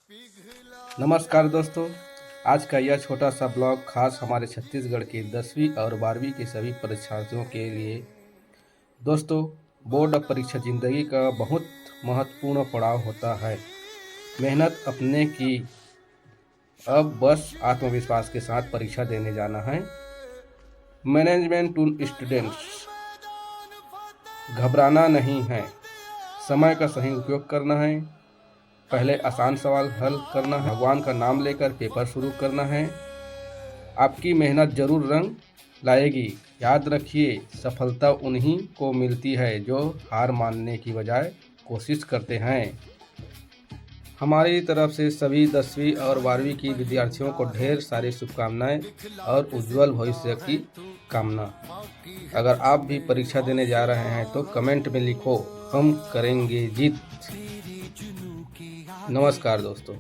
नमस्कार दोस्तों, आज का यह छोटा सा ब्लॉग खास हमारे छत्तीसगढ़ के 10वीं और 12वीं के सभी परीक्षार्थियों के लिए। दोस्तों, बोर्ड परीक्षा ज़िंदगी का बहुत महत्वपूर्ण पड़ाव होता है। मेहनत अपने की, अब बस आत्मविश्वास के साथ परीक्षा देने जाना है। मैनेजमेंट टू स्टूडेंट्स, घबराना नहीं है, समय का सही उपयोग करना है। पहले आसान सवाल हल करना है, भगवान का नाम लेकर पेपर शुरू करना है। आपकी मेहनत जरूर रंग लाएगी। याद रखिए, सफलता उन्हीं को मिलती है जो हार मानने की बजाय कोशिश करते हैं। हमारी तरफ से सभी 10वीं और 12वीं की विद्यार्थियों को ढेर सारी शुभकामनाएं और उज्जवल भविष्य की कामना। अगर आप भी परीक्षा देने जा रहे हैं तो कमेंट में लिखो, हम करेंगे जीत। नमस्कार दोस्तों।